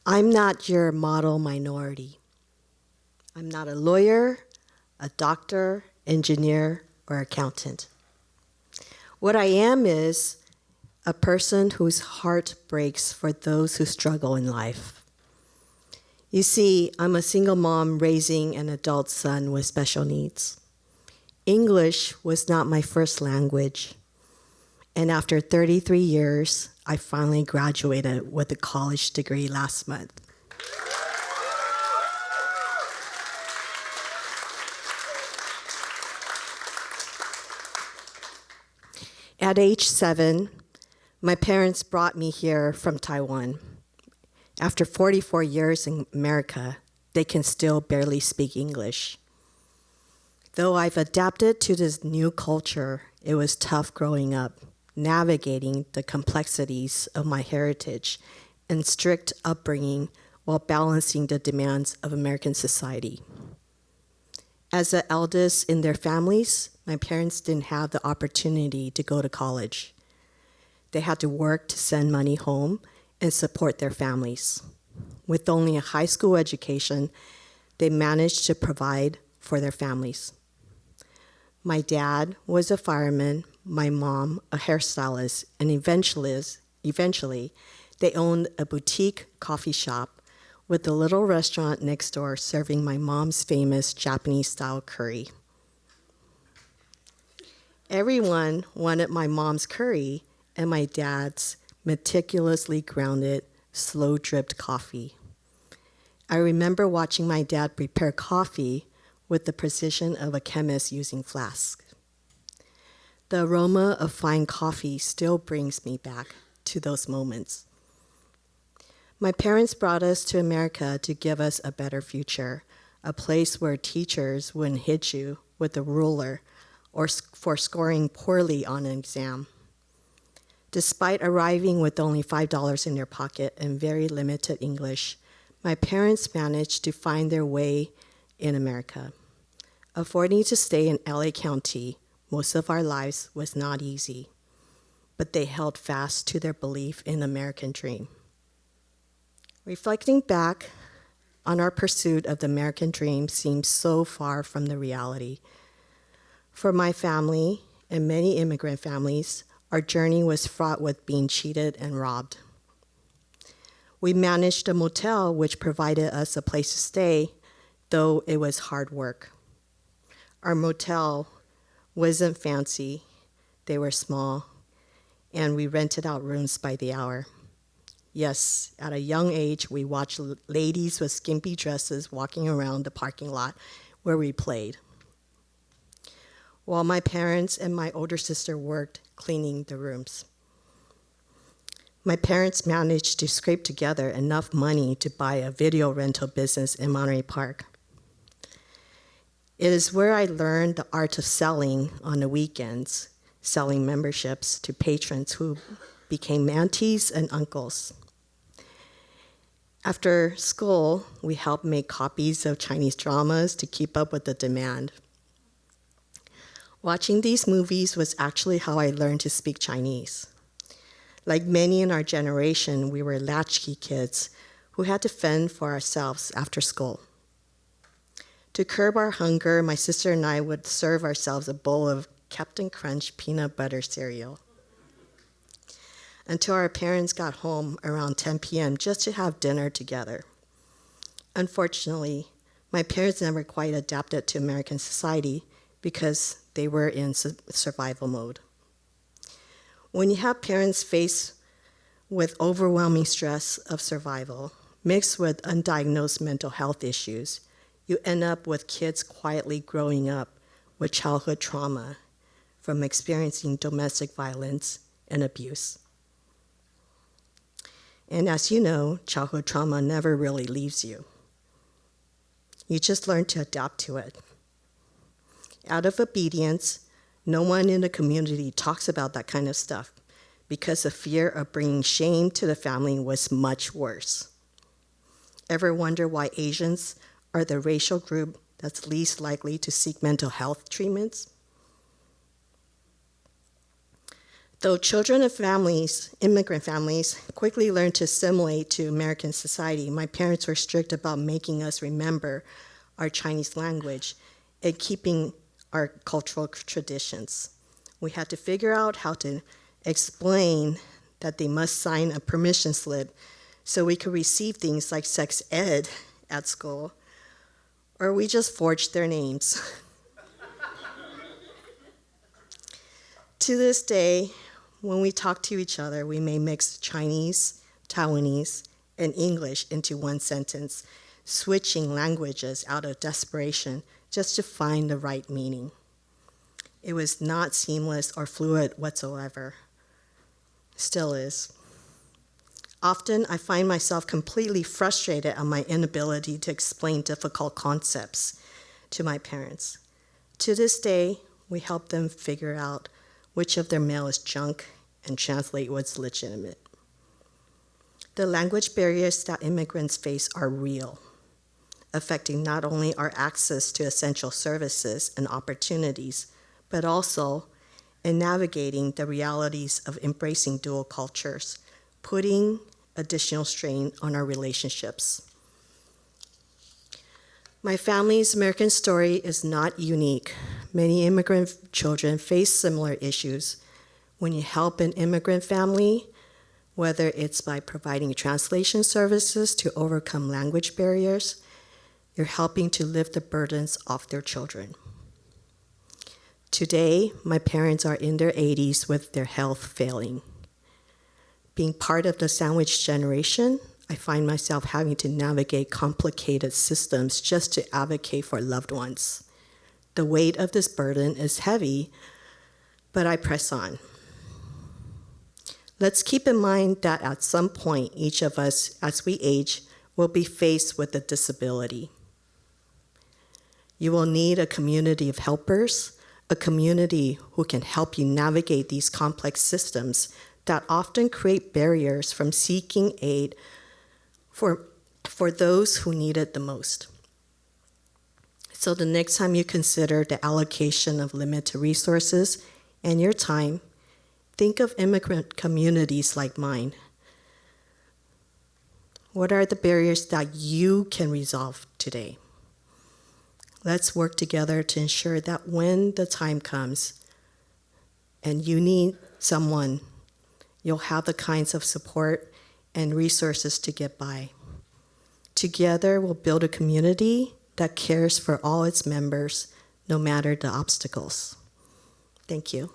I'm not your model minority. I'm not a lawyer, a doctor, engineer, or accountant. What I am is a person whose heart breaks for those who struggle in life. You see, I'm a single mom raising an adult son with special needs. English was not my first language, and after 33 years, I finally graduated with a college degree last month. At age 7, my parents brought me here from Taiwan. After 44 years in America, they can still barely speak English. Though I've adapted to this new culture, it was tough growing up, navigating the complexities of my heritage and strict upbringing while balancing the demands of American society. As the eldest in their families, my parents didn't have the opportunity to go to college. They had to work to send money home and support their families. With only a high school education, they managed to provide for their families. My dad was a fireman, my mom a hairstylist, and eventually they owned a boutique coffee shop with a little restaurant next door serving my mom's famous Japanese-style curry. Everyone wanted my mom's curry and my dad's meticulously grounded, slow-dripped coffee. I remember watching my dad prepare coffee with the precision of a chemist using flasks. The aroma of fine coffee still brings me back to those moments. My parents brought us to America to give us a better future, a place where teachers wouldn't hit you with a ruler or for scoring poorly on an exam. Despite arriving with only $5 in their pocket and very limited English, my parents managed to find their way in America. Affording to stay in LA County most of our lives was not easy, but they held fast to their belief in the American dream. Reflecting back on our pursuit of the American dream seems so far from the reality. For my family and many immigrant families, our journey was fraught with being cheated and robbed. We managed a motel which provided us a place to stay, though it was hard work. Our motel wasn't fancy, they were small, and we rented out rooms by the hour. Yes, at a young age, we watched ladies with skimpy dresses walking around the parking lot where we played, while my parents and my older sister worked cleaning the rooms. My parents managed to scrape together enough money to buy a video rental business in Monterey Park. It is where I learned the art of selling on the weekends, selling memberships to patrons who became aunties and uncles. After school, we helped make copies of Chinese dramas to keep up with the demand. Watching these movies was actually how I learned to speak Chinese. Like many in our generation, we were latchkey kids who had to fend for ourselves after school. To curb our hunger, my sister and I would serve ourselves a bowl of Captain Crunch peanut butter cereal until our parents got home around 10 p.m. just to have dinner together. Unfortunately, my parents never quite adapted to American society because they were in survival mode. When you have parents faced with overwhelming stress of survival, mixed with undiagnosed mental health issues, you end up with kids quietly growing up with childhood trauma from experiencing domestic violence and abuse. And as you know, childhood trauma never really leaves you. You just learn to adapt to it. Out of obedience, no one in the community talks about that kind of stuff because the fear of bringing shame to the family was much worse. Ever wonder why Asians are the racial group that's least likely to seek mental health treatments? Though children of families, immigrant families, quickly learned to assimilate to American society, my parents were strict about making us remember our Chinese language and keeping our cultural traditions. We had to figure out how to explain that they must sign a permission slip so we could receive things like sex ed at school, or we just forged their names. To this day, when we talk to each other, we may mix Chinese, Taiwanese, and English into one sentence, switching languages out of desperation just to find the right meaning. It was not seamless or fluid whatsoever. Still is. Often, I find myself completely frustrated at my inability to explain difficult concepts to my parents. To this day, we help them figure out which of their mail is junk and translate what's legitimate. The language barriers that immigrants face are real, affecting not only our access to essential services and opportunities, but also in navigating the realities of embracing dual cultures, putting additional strain on our relationships. My family's American story is not unique. Many immigrant children face similar issues. When you help an immigrant family, whether it's by providing translation services to overcome language barriers, you're helping to lift the burdens off their children. Today, my parents are in their 80s with their health failing. Being part of the sandwich generation, I find myself having to navigate complicated systems just to advocate for loved ones. The weight of this burden is heavy, but I press on. Let's keep in mind that at some point, each of us, as we age, will be faced with a disability. You will need a community of helpers, a community who can help you navigate these complex systems that often create barriers from seeking aid for those who need it the most. So the next time you consider the allocation of limited resources and your time, think of immigrant communities like mine. What are the barriers that you can resolve today? Let's work together to ensure that when the time comes and you need someone, you'll have the kinds of support and resources to get by. Together, we'll build a community that cares for all its members, no matter the obstacles. Thank you.